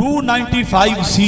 295C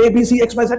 ABC XYZ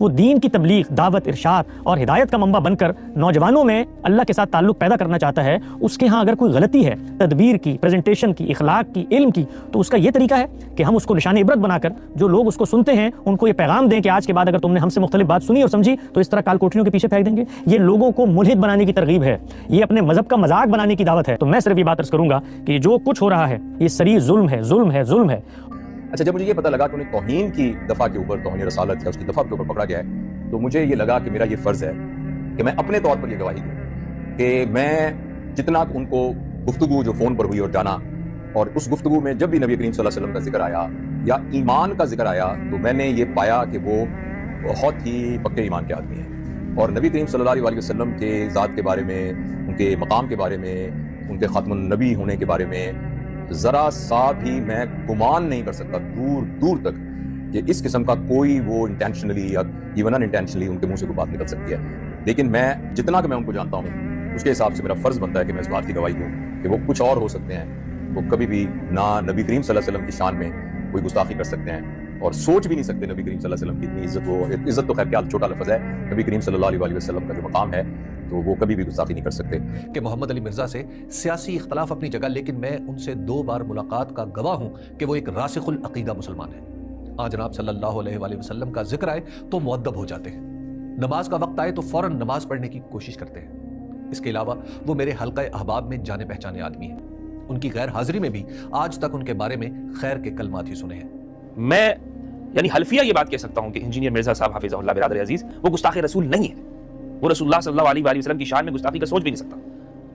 وہ دین کی تبلیغ، دعوت، ارشاد اور ہدایت کا منبع بن کر نوجوانوں میں اللہ کے ساتھ تعلق پیدا کرنا چاہتا ہے، اس کے ہاں اگر کوئی غلطی ہے تدبیر کی، پریزنٹیشن کی، اخلاق کی، علم کی، تو اس کا یہ طریقہ ہے کہ ہم اس کو نشان عبرت بنا کر جو لوگ اس کو سنتے ہیں ان کو یہ پیغام دیں کہ آج کے بعد اگر تم نے ہم سے مختلف بات سنی اور سمجھی تو اس طرح کال کوٹریوں کے پیچھے پھینک دیں گے۔ یہ لوگوں کو ملحد بنانے کی ترغیب ہے، یہ اپنے مذہب کا مذاق بنانے کی دعوت ہے۔ تو میں صرف یہ بات عرض کروں گا کہ جو کچھ ہو رہا ہے یہ صریح ظلم ہے، ظلم ہے، ظلم ہے۔ اچھا، جب مجھے یہ پتہ لگا کہ انہیں توہین کی دفعہ کے اوپر، توہین رسالت یا اس کی دفعہ کے اوپر پکڑا گیا ہے، تو مجھے یہ لگا کہ میرا یہ فرض ہے کہ میں اپنے طور پر یہ گواہی دوں کہ میں جتنا ان کو گفتگو جو فون پر ہوئی اور جانا، اور اس گفتگو میں جب بھی نبی کریم صلی اللہ علیہ وسلم کا ذکر آیا یا ایمان کا ذکر آیا تو میں نے یہ پایا کہ وہ بہت ہی پکے ایمان کے آدمی ہیں، اور نبی کریم صلی اللہ علیہ وسلم کے ذات کے بارے میں، ان کے مقام کے بارے میں، ان کے خاتم النبی ہونے کے بارے میں ذرا سا بھی میں گمان نہیں کر سکتا دور دور تک کہ اس قسم کا کوئی وہ انٹینشنلی یا ایون ان انٹینشنلی ان کے منہ سے کوئی بات نکل سکتی ہے۔ لیکن میں جتنا کہ میں ان کو جانتا ہوں اس کے حساب سے میرا فرض بنتا ہے کہ میں اس بات کی گواہی دوں کہ وہ کچھ اور ہو سکتے ہیں، وہ کبھی بھی نہ نبی کریم صلی اللہ علیہ وسلم کی شان میں کوئی گستاخی کر سکتے ہیں، اور سوچ بھی نہیں سکتے نبی کریم صلی اللہ علیہ وسلم کی اتنی عزت، وہ عزت تو خیر کیا چھوٹا لفظ ہے، نبی کریم صلی اللہ علیہ وسلم کا جو مقام ہے تو وہ کبھی بھی گستاخی نہیں کر سکتے۔ کہ محمد علی مرزا سے سیاسی اختلاف اپنی جگہ، لیکن میں ان سے 2 بار ملاقات کا گواہ ہوں کہ وہ ایک راسخ العقیدہ مسلمان ہے۔ جناب صلی اللہ علیہ وآلہ وسلم کا ذکر آئے تو مؤدب ہو جاتے ہیں، نماز کا وقت آئے تو فوراً نماز پڑھنے کی کوشش کرتے ہیں۔ اس کے علاوہ وہ میرے حلقہ احباب میں جانے پہچانے آدمی ہیں، ان کی غیر حاضری میں بھی آج تک ان کے بارے میں خیر کے کلمات ہی سنے ہیں۔ میں یعنی حلفیہ یہ بات کہہ سکتا ہوں کہ انجینئر مرزا صاحب حافظہ اللہ برادر عزیز وہ گستاخ رسول نہیں ہے، وہ رسول اللہ صلی اللہ علیہ وآلہ وسلم کی شان میں گستاخی کا سوچ بھی نہیں سکتا،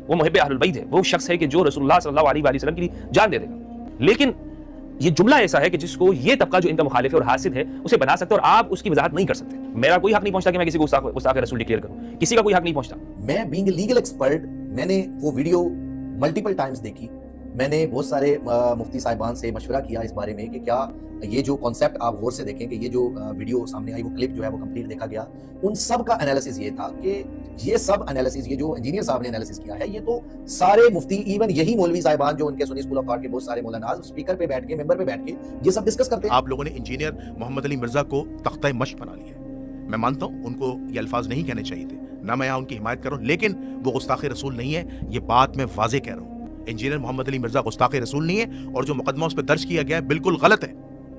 وہ محب اہل البیت ہے، وہ شخص ہے کہ جو رسول اللہ صلی اللہ علیہ وآلہ وسلم کے لیے جان دے دے گا۔ لیکن یہ جملہ ایسا ہے کہ جس کو یہ طبقہ جو ان کا مخالف ہے اور حاسد ہے اسے بنا سکتا اور آپ اس کی وضاحت نہیں کر سکتے۔ میرا کوئی حق نہیں پہنچتا کہ میں کسی کو گستاخ رسول ڈکلیئر کروں، کسی کا کوئی حق نہیں پہنچتا۔ میں بینگ اے لیگل ایکسپرٹ، میں نے وہ ویڈیو ملٹیپل ٹائمز دیکھی، میں نے بہت سارے مفتی صاحبان سے مشورہ کیا اس بارے میں کہ کیا یہ جو کانسیپٹ آپ غور سے دیکھیں کہ یہ جو ویڈیو سامنے آئی، وہ کلپ جو ہے وہ کمپلیٹ دیکھا گیا، ان سب کا انالیسس یہ تھا کہ یہ سب انالیسس، یہ جو انجینئر صاحب نے انالیسس کیا ہے، یہ تو سارے مفتی، ایون یہی مولوی صاحبان جو ان کے سنی اسکول آف تھاٹ کے بہت سارے مولانا اسپیکر پہ بیٹھ کے، ممبر پہ بیٹھ کے یہ سب ڈسکس کرتے ہیں۔ آپ لوگوں نے انجینئر محمد علی مرزا کو تختہ مشق بنا لیا ہے۔ میں مانتا ہوں ان کو یہ الفاظ نہیں کہنے چاہیے تھے، نہ میں یہاں ان کی حمایت کروں، لیکن وہ گستاخ رسول نہیں ہے، یہ بات میں واضح کہہ رہا ہوں۔ انجینئر محمد علی مرزا گستاخ رسول نہیں ہے، اور جو مقدمہ اس پہ درج کیا گیا ہے بالکل غلط ہے،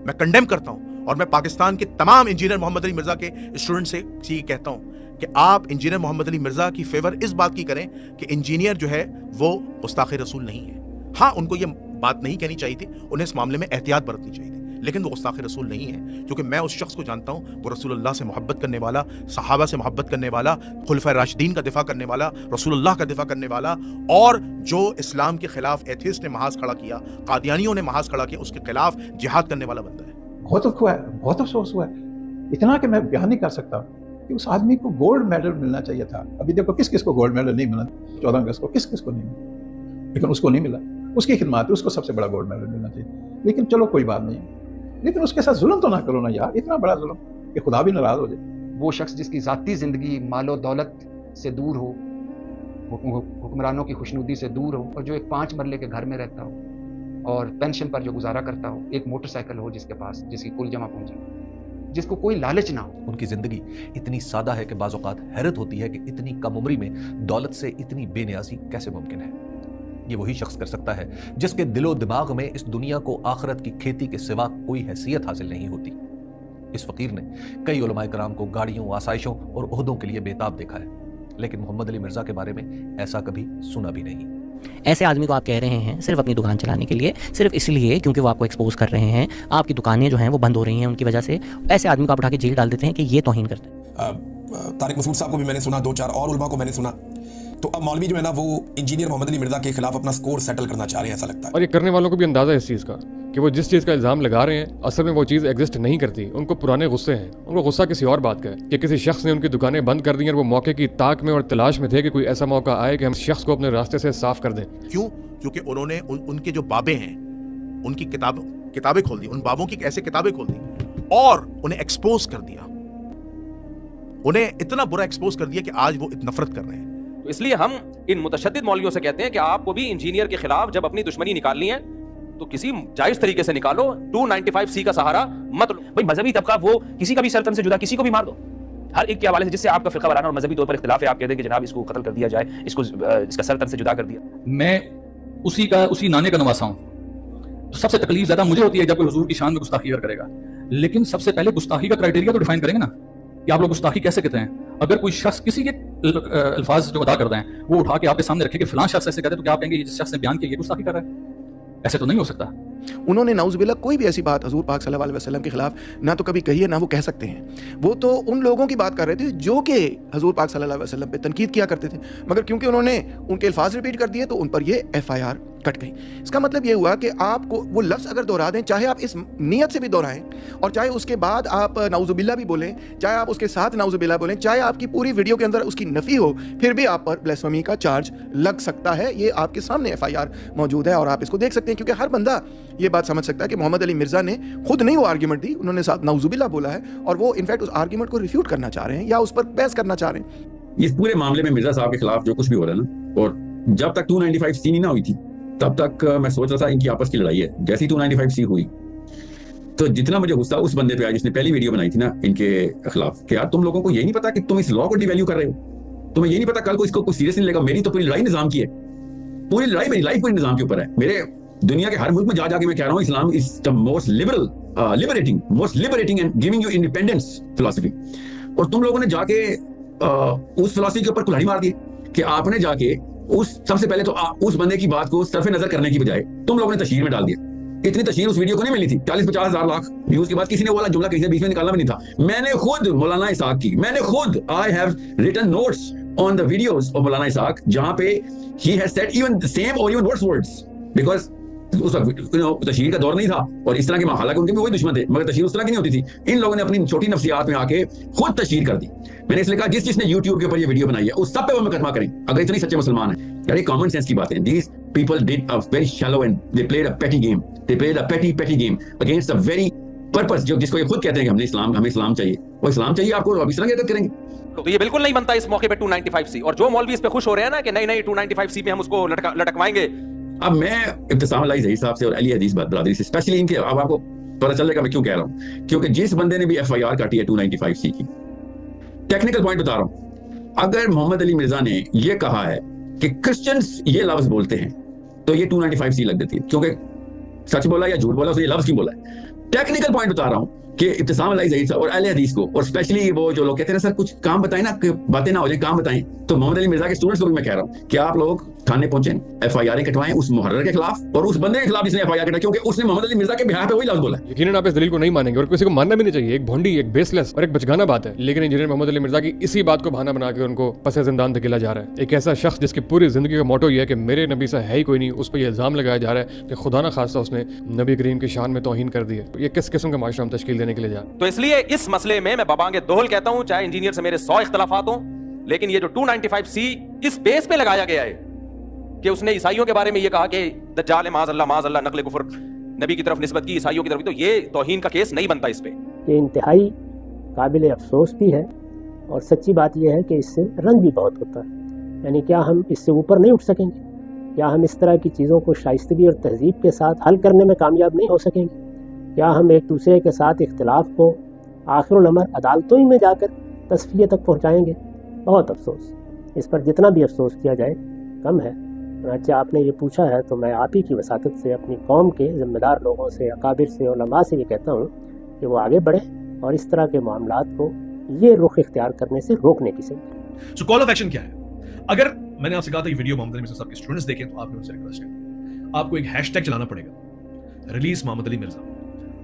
میں کنڈیم کرتا ہوں، اور میں پاکستان کے تمام انجینئر محمد علی مرزا کے اسٹوڈنٹ سے یہ کہتا ہوں کہ آپ انجینئر محمد علی مرزا کی فیور اس بات کی کریں کہ انجینئر جو ہے وہ گستاخ رسول نہیں ہے۔ ہاں، ان کو یہ بات نہیں کہنی چاہیے تھی، انہیں اس معاملے میں احتیاط برتنی چاہیے تھی، لیکن وہ گستاخ رسول نہیں ہے، کیونکہ میں اس شخص کو جانتا ہوں، وہ رسول اللہ سے محبت کرنے والا، صحابہ سے محبت کرنے والا، خلفائے راشدین کا دفاع کرنے والا، رسول اللہ کا دفاع کرنے والا، اور جو اسلام کے خلاف ایتھیسٹ نے محاذ کھڑا کیا، قادیانیوں نے محاذ کھڑا کیا، اس کے خلاف جہاد کرنے والا بندہ ہے۔ بہت دکھ ہوا ہے، بہت افسوس ہوا ہے، اتنا کہ میں بیان نہیں کر سکتا کہ اس آدمی کو گولڈ میڈل ملنا چاہیے تھا۔ ابھی دیکھو کس کس کو گولڈ میڈل نہیں ملا، 14 اگست کو کس کس کو نہیں ملا، لیکن اس کو نہیں ملا، اس کی خدمات اس کو سب سے بڑا گولڈ میڈل ملنا چاہیے۔ لیکن چلو کوئی بات نہیں، لیکن اس کے ساتھ ظلم تو نہ کرو نا یار، اتنا بڑا ظلم کہ خدا بھی ناراض ہو جائے۔ وہ شخص جس کی ذاتی زندگی مال و دولت سے دور ہو، حکمرانوں کی خوشنودی سے دور ہو، اور جو ایک 5 مرلے کے گھر میں رہتا ہو اور پینشن پر جو گزارا کرتا ہو، ایک موٹر سائیکل ہو جس کے پاس، جس کی کل جمع پہنچے، جس کو کوئی لالچ نہ ہو۔ ان کی زندگی اتنی سادہ ہے کہ بعض اوقات حیرت ہوتی ہے کہ اتنی کم عمری میں دولت سے اتنی بے نیازی کیسے ممکن ہے۔ یہ وہی شخص کر سکتا ہے جس کے دل و دماغ میں اس دنیا کو آخرت کی کھیتی کے سوا کوئی حیثیت حاصل نہیں ہوتی۔ اس فقیر نے کئی علماء کرام کو گاڑیوں، آسائشوں اور عہدوں کے لیے بےتاب دیکھا ہے، لیکن محمد علی مرزا کے بارے میں ایسا کبھی سنا بھی نہیں۔ ایسے آدمی کو آپ کہہ رہے ہیں صرف اپنی دکان چلانے کے لیے، صرف اس لیے کیونکہ وہ آپ کو ایکسپوز کر رہے ہیں، آپ کی دکانیں جو ہیں وہ بند ہو رہی ہیں ان کی وجہ سے، ایسے آدمی کو آپ اٹھا کے جیل ڈال دیتے ہیں کہ یہ توہین کرتے ہیں۔ طارق مسعود صاحب کو بھی میں نے سنا، 2-4 اور علماء کو میں نے سنا، تو اب مولوی جو ہے نا وہ انجینئر محمد علی مرزا کے خلاف اپنا سکور سیٹل کرنا چاہ رہے ہیں، ایسا لگتا ہے۔ اور یہ کرنے والوں کو بھی اندازہ ہے اس چیز کا کہ وہ جس چیز کا الزام لگا رہے ہیں اصل میں وہ چیز ایگزسٹ نہیں کرتی، ان کو پرانے غصے ہیں، ان کو غصہ کسی اور بات کا ہے کہ کسی شخص نے ان کی دکانیں بند کر دی اور وہ موقع کی تاک میں اور تلاش میں تھے کہ کوئی ایسا موقع آئے کہ ہم شخص کو اپنے راستے سے صاف کر دیں۔ کیوں؟ کیونکہ انہوں نے ان کے جو بابیں ہیں ان کی کتابیں کھول دی، ان بابوں کی ایسے کتابیں کھول دی اور انہیں ایکسپوز کر دیا، انہیں اتنا برا ایکسپوز کر دیا کہ آج وہ نفرت کر رہے ہیں۔ تو اس لیے ہم ان متشدد مولویوں سے کہتے ہیں کہ آپ کو بھی انجینئر کے خلاف جب اپنی دشمنی نکالنی ہے تو کسی جائز طریقے سے نکالو، 295C کا سہارا مت لو۔ بھائی مذہبی طبقہ وہ کسی کا بھی سر تن سے جدا کسی کو بھی مار دو، ہر ایک کے حوالے سے جس سے آپ کا فرقہ وارانہ اور مذہبی طور پر اختلاف ہے آپ کہہ دیں کہ جناب اس کو قتل کر دیا جائے, اس کو اس کا سر تن سے جدا کر دیا. میں اسی نانے کا نواسا ہوں. تو سب سے تکلیف زیادہ مجھے ہوتی ہے جب کوئی حضور کی شان میں گستاخی کرے گا. لیکن سب سے پہلے گستاخی کا کرائٹیریا تو ڈیفائن کریں گے نا کہ آپ لوگ گستاخی کیسے کہتے ہیں. اگر کوئی شخص کسی کے الفاظ جو ادا کرتے ہیں وہ اٹھا کے آپ کے سامنے رکھے کہ فلاں شخص ایسے کہتے ہیں, تو کیا آپ کہیں گے جس شخص نے بیان کیا یہ گستاخی کر رہا ہے؟ ایسے تو نہیں ہو سکتا. انہوں نے نعوذ باللہ کوئی بھی ایسی بات حضور پاک صلی اللہ علیہ وسلم کے خلاف نہ تو کبھی کہی ہے نہ وہ کہہ سکتے ہیں. وہ تو ان لوگوں کی بات کر رہے تھے جو کہ حضور پاک صلی اللہ علیہ وسلم پہ تنقید کیا کرتے تھے, مگر کیونکہ انہوں نے ان کے الفاظ ریپیٹ کر دیے تو ان پر یہ FIR کٹ گئی. اس کا مطلب یہ ہوا کہ آپ کو وہ لفظ اگر دہرا دیں, چاہے آپ اس نیت سے بھی دہرائیں اور چاہے اس کے بعد آپ نعوذ باللہ بھی بولیں, چاہے آپ اس کے ساتھ نعوذ باللہ بولیں, چاہے آپ کی پوری ویڈیو کے اندر اس کی نفی ہو, پھر بھی آپ پر بلیسفمی کا چارج لگ سکتا ہے. یہ آپ کے سامنے FIR موجود ہے اور آپ اس کو دیکھ سکتے ہیں, کیونکہ ہر بندہ یہ بات سمجھ سکتا ہے کہ محمد علی مرزا نے خود نہیں وہ آرگیومنٹ دی, انہوں نے ساتھ نعوذ باللہ بولا ہے اور وہ انفیکٹ اس آرگیومنٹ کو ریفیوٹ کرنا چاہ رہے ہیں یا اس پر بحث کرنا چاہ رہے ہیں. اس پورے معاملے میں مرزا صاحب کے خلاف جو کچھ بھی ہو رہا ہے نا, اور جب تک 295C نہیں نہ ہوئی تھی تب تک میں سوچ رہا تھا ان کی آپس کی لڑائی ہے. جیسی 295C ہوئی تو جتنا مجھے غصہ اس بندے پہ آیا جس نے پہلی ویڈیو بنائی تھی نا ان کے خلاف, کہ یار تم لوگوں کو یہ نہیں پتا کہ تم اس لا کو ڈی ویلیو کر رہے ہو, تمہیں یہ نہیں پتا کل کو اس کو کوئی سیریس نہیں لے گا. میری تو پوری لڑائی نظام کی ہے, پوری لڑائی میری لائف پوری نظام کے اوپر ہے. میرے دنیا کے ہر ملک میں جا کے میں کہہ رہا ہوں Islam is the most liberating and giving you independence philosophy. اور تم لوگوں نے جا کے اس فلسفی کے اوپر کلہاڑی مار دی کہ آپ نے جا کے سب سے پہلے تو اس بندے کی بات کو صرف نظر کرنے کی بجائے تم لوگوں نے تشہیر میں ڈال دیا. اتنی تشہیر اس ویڈیو کو نہیں ملی تھی. 40-50 ہزار لاکھ ویوز کے بعد کسی نے وہ والا جملہ کسی نے بیچ میں نکالنا بھی نہیں تھا. میں نے خود مولانا اسحاق کی, میں نے خود I have written notes on the videos of مولانا اسحاق جہاں پہ he has said even the same or even worse words because اس وقت تشہیر کا دور نہیں تھا اور اس طرح کے حالانکہ ان کے بھی وہی دشمن تھے مگر تشہیر اس طرح کی نہیں ہوتی تھی. ان لوگوں نے اپنی چھوٹی نفسیات میں آ کے خود تشہیر کر دی. میں نے اس لیے کہا جس نے یوٹیوب کے اوپر یہ ویڈیو بنائی ہے اس سب پہ وہ مقدمہ کریں اگر اتنے سچے مسلمان ہیں. یار یہ کامن سینس کی بات ہے. These people did a very shallow and they played a petty game. They played a petty game against a very purpose جس کو یہ خود کہتے ہیں کہ ہمیں اسلام چاہیے. وہ اسلام چاہیے آپ کو, اب اس طرح کی حرکت کریں گے تو یہ بالکل نہیں بنتا اس موقع پہ 295C. اور جو مولوی اس پہ خوش ہو رہے ہیں نا کہ نہیں 295C پہ ہم اس کو لٹکوائیں گے. اب میں ابتسام اللہ ظہیر صاحب سے اور علی حدیث برادری سے اسپیشلی ان کے, اب آپ کو پتہ چل جائے گا میں کیوں کہہ رہا ہوں, کیونکہ جس بندے نے بھی FIR کاٹی ہے 295C کی, ٹیکنیکل پوائنٹ بتا رہا ہوں. اگر محمد علی مرزا نے یہ کہا ہے کہ کرسچنز یہ لفظ بولتے ہیں تو یہ 295C لگ دیتی ہے, کیونکہ سچ بولا یا جھوٹ بولا اسے یہ لفظ کیوں بولا ہے. ٹیکنیکل پوائنٹ بتا رہا ہوں کہ ابتسام اللہ ظہیر صاحب اور اہل حدیث کو, اور اسپیشلی وہ جو لوگ کہتے ہیں سر کچھ کام بتائیں نا, باتیں نہ ہو جائیں کام بتائیں, تو محمد علی مرزا کے اسٹوڈنٹس کو بھی میں کہہ رہا ہوں کہ آپ لوگ تھانے پہنچیں, FIR کٹوائیں اس محرر کے خلاف اور اس بندے کے خلاف جس نے FIR کٹا, کیونکہ اس نے محمد علی مرزا کے بہا پہ وہی لفظ بولا. یقیناً آپ اس دلیل کو نہیں مانیں گے اور کسی کو ماننا بھی نہیں چاہیے. ایک بھونڈی, ایک بیس لیس اور ایک بچگانہ بات ہے, لیکن انجینئر محمد علی مرزا کی اسی بات کو بہانہ بنا کے ان کو پس زندان دھکیلا جا رہا ہے. ایک ایسا شخص جس کی پوری زندگی کا موٹو یہ ہے کہ میرے نبی سے ہے ہی کوئی نہیں, اس پہ یہ الزام لگایا جا رہا ہے کہ خدا نہ خواستہ اس نے نبی کریم کی شان میں توہین کر دی ہے. یہ کس قسم کا معاشرہ ہم تشکیل دینے کے لیے جا رہے ہیں؟ تو اس لیے اس مسئلے میں بابانگ دوہل کہتا ہوں, چاہے انجینئر سے میرے 100 اختلافات ہوں, لیکن یہ جو 295C اس بیس پہ لگایا گیا ہے کہ اس نے عیسائیوں کے بارے میں یہ کہا کہ دجال معاذ اللہ نقل کفر نبی کی طرف نسبت کی عیسائیوں کی طرف, تو یہ توہین کا کیس نہیں بنتا اس پہ. یہ انتہائی قابل افسوس بھی ہے اور سچی بات یہ ہے کہ اس سے رنج بھی بہت ہوتا ہے. یعنی کیا ہم اس سے اوپر نہیں اٹھ سکیں گے؟ کیا ہم اس طرح کی چیزوں کو شائستگی اور تہذیب کے ساتھ حل کرنے میں کامیاب نہیں ہو سکیں گے؟ کیا ہم ایک دوسرے کے ساتھ اختلاف کو آخر الامر عدالتوں ہی میں جا کر تصفیہ تک پہنچائیں گے؟ بہت افسوس. اس پر جتنا بھی افسوس کیا جائے کم ہے. چنانچہ آپ نے یہ پوچھا ہے تو میں آپ ہی کی وساطت سے اپنی قوم کے ذمہ دار لوگوں سے, اکابر سے, علماء سے یہ کہتا ہوں کہ وہ آگے بڑھیں اور اس طرح کے معاملات کو یہ رخ اختیار کرنے سے روکنے کی سمت کریں. سو کال آف ایکشن کیا ہے؟ اگر میں نے آپ سے کہا تھا یہ ویڈیو محمد علی مرزا صاحب کے اسٹوڈنٹس دیکھیں تو آپ نے ان سے ریکویسٹ کریں, آپ کو ایک ہیش ٹیگ چلانا پڑے گا, ریلیز محمد علی مرزا.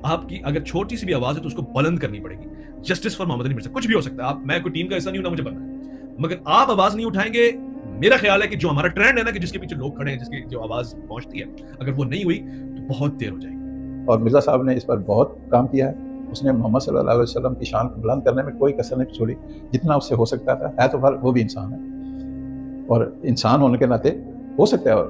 آپ کی اگر چھوٹی سی بھی آواز ہے تو اس کو بلند کرنی پڑے گی. جسٹس فار محمد علی مرزا, کچھ بھی ہو سکتا ہے. آپ, میں کوئی ٹیم کا حصہ نہیں ہوں, نہ مجھے بننا ہے, مگر آپ آواز نہیں اٹھائیں گے. میرا خیال ہے کہ جو ہمارا ٹرینڈ ہے نا کہ جس کے پیچھے لوگ کھڑے ہیں, جس کی جو آواز پہنچتی ہے, اگر وہ نہیں ہوئی تو بہت دیر ہو جائے گی. اور مرزا صاحب نے اس پر بہت کام کیا ہے. اس نے محمد صلی اللہ علیہ وسلم کی شان کو بلند کرنے میں کوئی کسر نہیں چھوڑی, جتنا اس سے ہو سکتا تھا. ہے تو وہ بھی انسان ہے اور انسان ہونے کے ناطے ہو سکتا ہے اور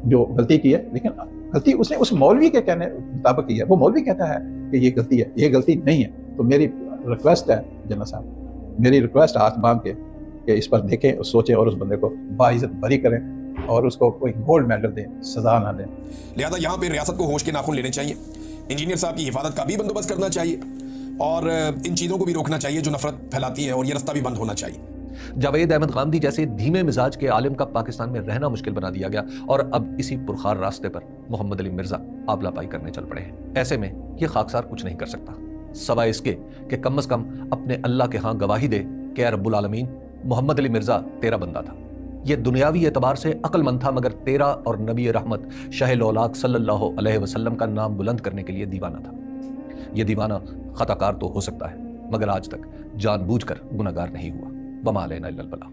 جو غلطی کی ہے, لیکن غلطی اس نے اس مولوی کے کہنے مطابق کی ہے. وہ مولوی کہتا ہے کہ یہ غلطی ہے, یہ غلطی نہیں ہے. تو میری ریکویسٹ ہے جنرل صاحب, میری ریکویسٹ ہاتھ باندھ کے کہ اس پر دیکھیں اور سوچیں اور اس بندے کو باعزت بری کریں اور اس کو کوئی گولڈ میڈل دیں, سزا نہ دیں. لہذا یہاں پہ ریاست کو ہوش کے ناخن لینے چاہیے, انجینئر صاحب کی حفاظت کا بھی بندوبست کرنا چاہیے. اور ان چیزوں کو بھی روکنا چاہیے جو نفرت پھیلاتی ہیں، اور یہ رستہ بھی بند ہونا چاہیے۔ جاوید احمد غامدی جیسے دھیمے مزاج کے عالم کا پاکستان میں رہنا مشکل بنا دیا گیا، اور اب اسی پرخار راستے پر محمد علی مرزا آبلا پائی کرنے چل پڑے ہیں۔ ایسے میں یہ خاکسار کچھ نہیں کر سکتا سوائے اس کے کہ کم از کم اپنے اللہ کے ہاں گواہی دے کہ اے رب العالمین، محمد علی مرزا تیرا بندہ تھا، یہ دنیاوی اعتبار سے عقل مند تھا، مگر تیرا اور نبی رحمت شاہ الاولاق صلی اللہ علیہ وسلم کا نام بلند کرنے کے لیے دیوانہ تھا۔ یہ دیوانہ خطا کار تو ہو سکتا ہے، مگر آج تک جان بوجھ کر گناہگار نہیں ہوا۔ وما علینا الا البلاغ۔